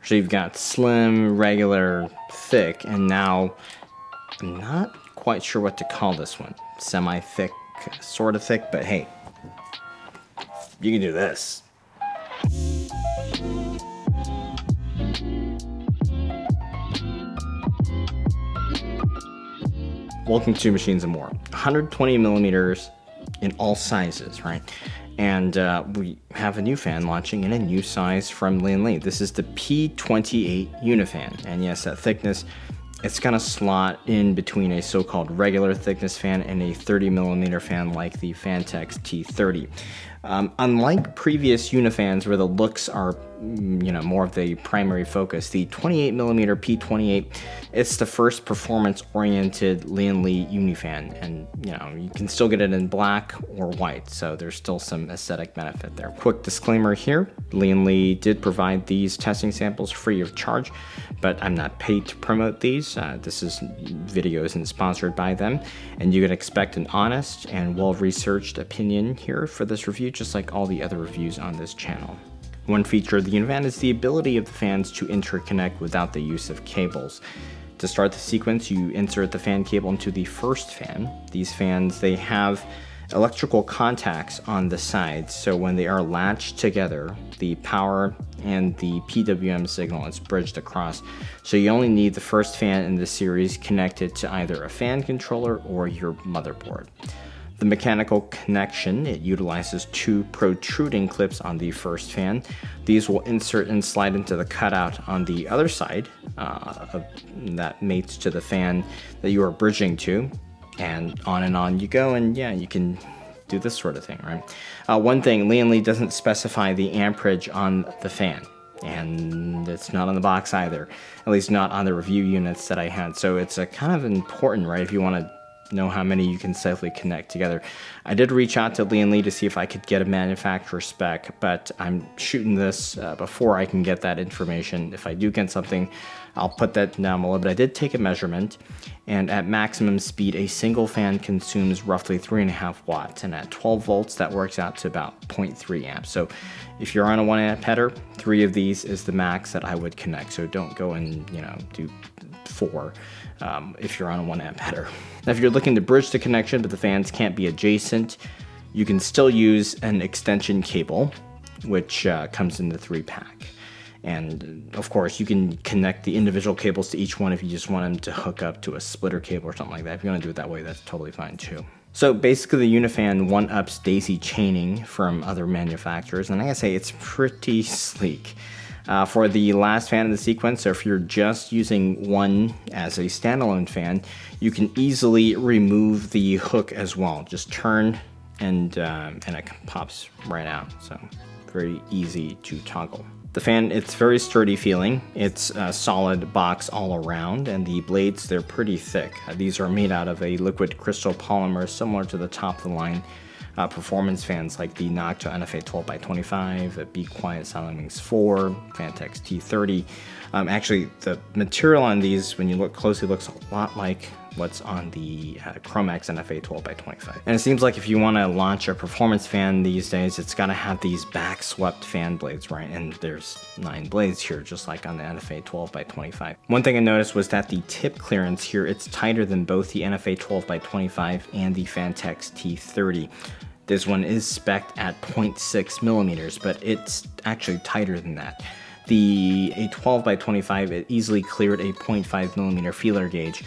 So you've got slim, regular, thick, and now I'm not quite sure what to call this one. Semi-thick, sort of thick, but hey, you can do this. Welcome to Machines and More. 120 millimeters in all sizes, right? And we have a new fan launching in a new size from Lian Li. This is the P28 Unifan. And yes, that thickness, it's gonna slot in between a so-called regular thickness fan and a 30 millimeter fan like the Fantex T30. Unlike previous Unifans where the looks are, more of the primary focus, the 28 millimeter P28, it's the first performance-oriented Lian Li Unifan, and you can still get it in black or white, so there's still some aesthetic benefit there. Quick disclaimer here: Lian Li did provide these testing samples free of charge, but I'm not paid to promote these. This video isn't sponsored by them, and you can expect an honest and well-researched opinion here for this review, just like all the other reviews on this channel. One feature of the Unifan is the ability of the fans to interconnect without the use of cables. To start the sequence, you insert the fan cable into the first fan. These fans, they have electrical contacts on the sides, so when they are latched together, the power and the PWM signal is bridged across. So you only need the first fan in the series connected to either a fan controller or your motherboard. The mechanical connection, it utilizes two protruding clips on the first fan. These will insert and slide into the cutout on the other side that mates to the fan that you are bridging to, and on you go, and yeah, you can do this sort of thing, right? One thing, Lian Li doesn't specify the amperage on the fan, and it's not on the box either, at least not on the review units that I had, so it's a kind of important, right, if you want to know how many you can safely connect together. I did reach out to Lian Li to see if I could get a manufacturer spec, but I'm shooting this before I can get that information. If I do get something, I'll put that down below, but I did take a measurement, and at maximum speed, a single fan consumes roughly 3.5 watts, and at 12 volts, that works out to about 0.3 amps. So if you're on a 1 amp header, 3 of these is the max that I would connect, so don't go and do 4 if you're on a 1 amp header. Now, if you're looking to bridge the connection but the fans can't be adjacent, you can still use an extension cable, which comes in the 3-pack. And of course, you can connect the individual cables to each one if you just want them to hook up to a splitter cable or something like that. If you want to do it that way, that's totally fine too. So basically, the Unifan one-ups daisy chaining from other manufacturers, and I gotta say, it's pretty sleek. For the last fan in the sequence, so if you're just using one as a standalone fan, you can easily remove the hook as well. Just turn and it pops right out. So very easy to toggle. The fan, it's very sturdy feeling. It's a solid box all around, and the blades, they're pretty thick. These are made out of a liquid crystal polymer similar to the top of the line performance fans like the Noctua NFA 12x25, Be Quiet Silent Wings 4, Fantex T30. Actually, the material on these, when you look closely, looks a lot like what's on the Chromax NFA 12x25. And it seems like if you want to launch a performance fan these days, it's got to have these back swept fan blades, right? And there's 9 blades here, just like on the NFA 12x25. One thing I noticed was that the tip clearance here, it's tighter than both the NFA 12x25 and the Fantex T30. This one is spec'd at 0.6 millimeters, but it's actually tighter than that. The 12x25, it easily cleared a 0.5 millimeter feeler gauge,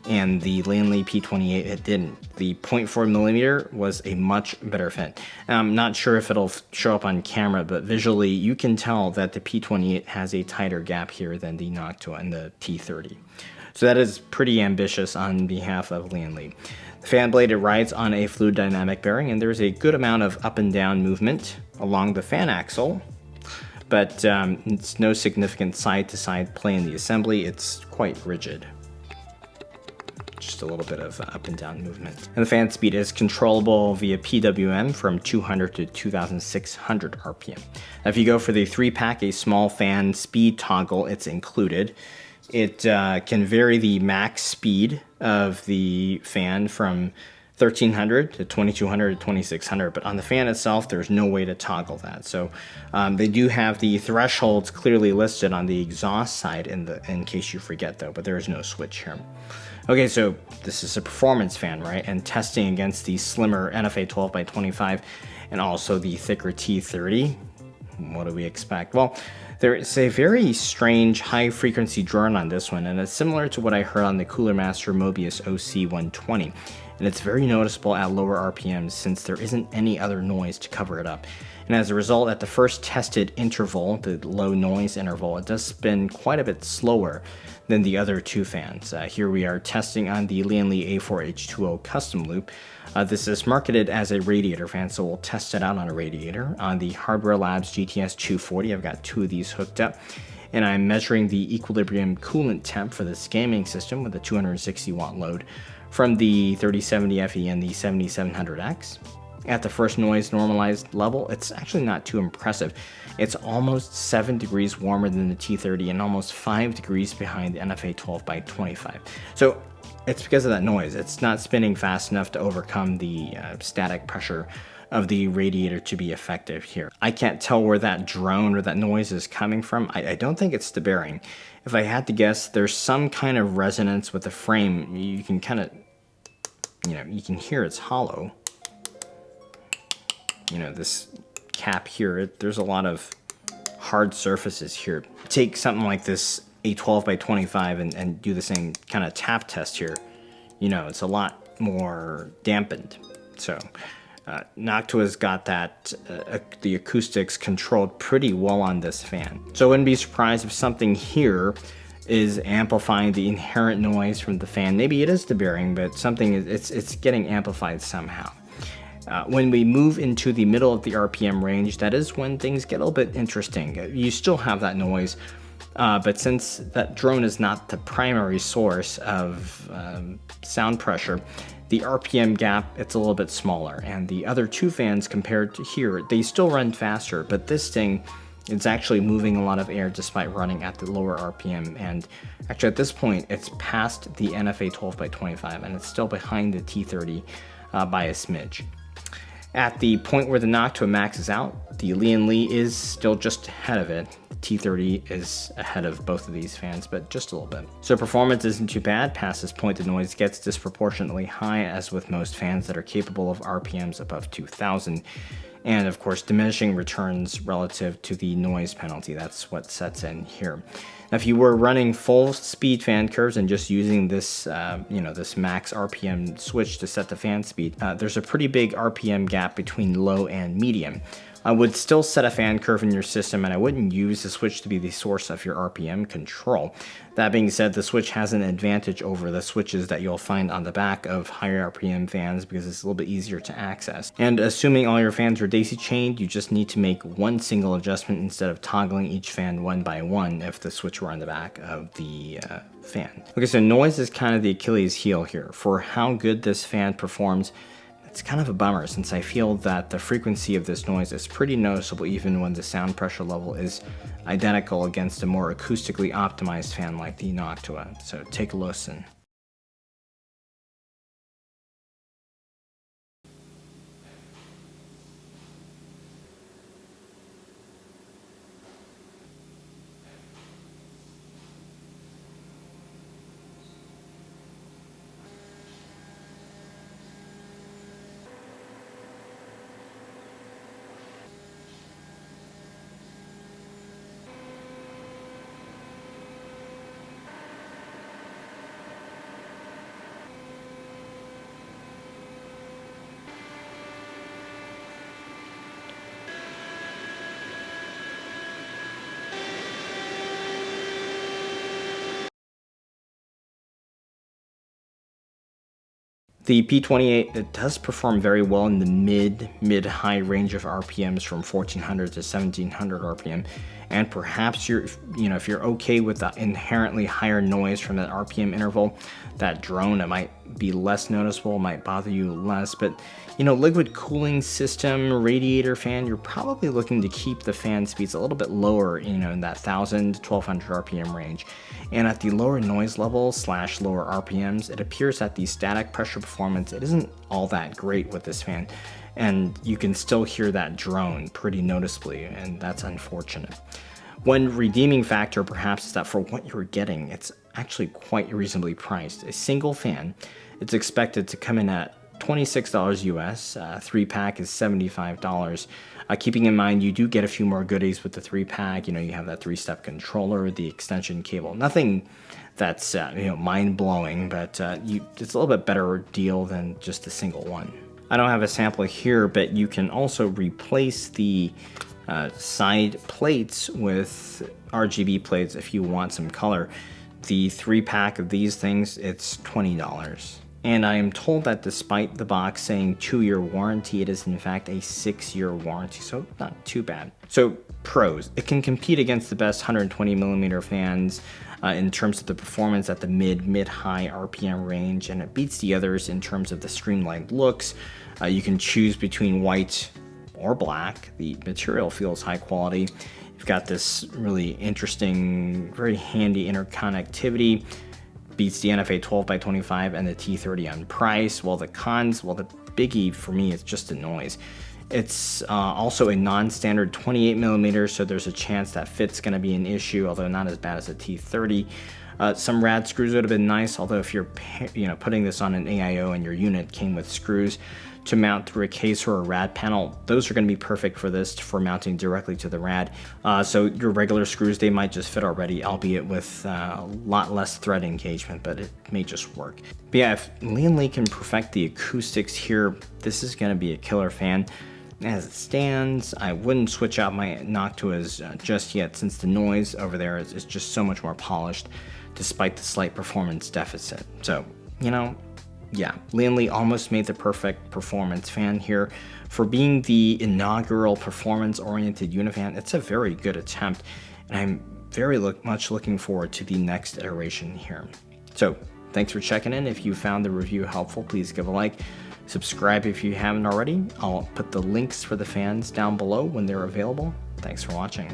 and the Lian Li P28, it didn't. The 0.4 millimeter was a much better fit. I'm not sure if it'll show up on camera, but visually you can tell that the P28 has a tighter gap here than the Noctua and the T30. So that is pretty ambitious on behalf of Lian Li. The fan blade, it rides on a fluid dynamic bearing, and there's a good amount of up and down movement along the fan axle, but it's no significant side-to-side play in the assembly. It's quite rigid. Just a little bit of up and down movement. And the fan speed is controllable via PWM from 200 to 2600 RPM. Now, if you go for the 3-pack, a small fan speed toggle, it's included. It can vary the max speed of the fan from 1300 to 2200 to 2600, but on the fan itself there's no way to toggle that. So they do have the thresholds clearly listed on the exhaust side in case you forget though, but there is no switch here. Okay, so this is a performance fan, right? And testing against the slimmer NFA 12x25 and also the thicker T30, what do we expect? Well, there is a very strange high frequency drone on this one, and it's similar to what I heard on the Cooler Master Mobius OC120. And it's very noticeable at lower RPMs since there isn't any other noise to cover it up. And as a result, at the first tested interval, the low noise interval, it does spin quite a bit slower than the other two fans. Here we are testing on the Lian Li A4H2O custom loop. This is marketed as a radiator fan, so we'll test it out on a radiator. On the Hardware Labs GTS 240, I've got two of these hooked up, and I'm measuring the equilibrium coolant temp for this gaming system with a 260 watt load from the 3070 FE and the 7700X. At the first noise normalized level, it's actually not too impressive. It's almost 7 degrees warmer than the T30 and almost 5 degrees behind the NFA 12x25. So it's because of that noise. It's not spinning fast enough to overcome the static pressure of the radiator to be effective here. I can't tell where that drone or that noise is coming from. I don't think it's the bearing. If I had to guess, there's some kind of resonance with the frame. You can kind of, you can hear it's hollow. This cap here, there's a lot of hard surfaces here. Take something like this a 12x25 and do the same kind of tap test here. It's a lot more dampened. So Noctua's got that, the acoustics controlled pretty well on this fan. So I wouldn't be surprised if something here is amplifying the inherent noise from the fan. Maybe it is the bearing, but something it's getting amplified somehow. When we move into the middle of the RPM range, that is when things get a little bit interesting. You still have that noise, but since that drone is not the primary source of sound pressure, the RPM gap, it's a little bit smaller. And the other two fans compared to here, they still run faster, but this thing, it's actually moving a lot of air despite running at the lower RPM. And actually at this point, it's past the NFA 12x25 and it's still behind the T30 by a smidge. At the point where the Noctua maxes out, the Lian Li is still just ahead of it. T30 is ahead of both of these fans, but just a little bit. So performance isn't too bad. Past this point, the noise gets disproportionately high, as with most fans that are capable of RPMs above 2000. And of course, diminishing returns relative to the noise penalty. That's what sets in here. Now, if you were running full speed fan curves and just using this, this max RPM switch to set the fan speed, there's a pretty big RPM gap between low and medium. I would still set a fan curve in your system, and I wouldn't use the switch to be the source of your RPM control. That being said, the switch has an advantage over the switches that you'll find on the back of higher RPM fans because it's a little bit easier to access. And assuming all your fans are daisy chained, you just need to make one single adjustment instead of toggling each fan one by one if the switch were on the back of the fan. Okay, so noise is kind of the Achilles heel here. For how good this fan performs, it's kind of a bummer since I feel that the frequency of this noise is pretty noticeable even when the sound pressure level is identical against a more acoustically optimized fan like the Noctua. So take a listen. The P28, it does perform very well in the mid-high range of RPMs from 1400 to 1700 RPM. and perhaps if you're okay with the inherently higher noise from that RPM interval, that drone, it might be less noticeable, might bother you less. But liquid cooling system, radiator fan, you're probably looking to keep the fan speeds a little bit lower, in that 1000 to 1200 RPM range. And at the lower noise level / lower RPMs, it appears that the static pressure performance, it isn't all that great with this fan. And you can still hear that drone pretty noticeably, and that's unfortunate. One redeeming factor perhaps is that for what you're getting, it's actually quite reasonably priced. A single fan, it's expected to come in at $26 US, 3-pack is $75. Keeping in mind, you do get a few more goodies with the 3-pack. You have that 3-step controller, the extension cable. Nothing that's mind-blowing, but it's a little bit better deal than just a single one. I don't have a sample here, but you can also replace the side plates with RGB plates if you want some color. The 3-pack of these things, it's $20. And I am told that despite the box saying 2-year warranty, it is in fact a 6-year warranty, so not too bad. So pros, it can compete against the best 120mm fans in terms of the performance at the mid-high RPM range, and it beats the others in terms of the streamlined looks. You can choose between white or black. The material feels high quality. You've got this really interesting, very handy interconnectivity. Beats the NFA 12x25 and the T30 on price. While the cons, the biggie for me is just the noise. It's also a non-standard 28mm, so there's a chance that fit's going to be an issue, although not as bad as a T30. Some rad screws would have been nice, although if you're putting this on an AIO and your unit came with screws to mount through a case or a rad panel, those are going to be perfect for this, for mounting directly to the rad. So your regular screws, they might just fit already, albeit with a lot less thread engagement, but it may just work. But yeah, if Lian Li can perfect the acoustics here, this is going to be a killer fan. As it stands, I wouldn't switch out my Noctuas just yet, since the noise over there is just so much more polished, despite the slight performance deficit. So, yeah, Lian Li almost made the perfect performance fan here. For being the inaugural performance-oriented Unifan, it's a very good attempt, and I'm very much looking forward to the next iteration here. So, thanks for checking in. If you found the review helpful, please give a like. Subscribe if you haven't already. I'll put the links for the fans down below when they're available. Thanks for watching.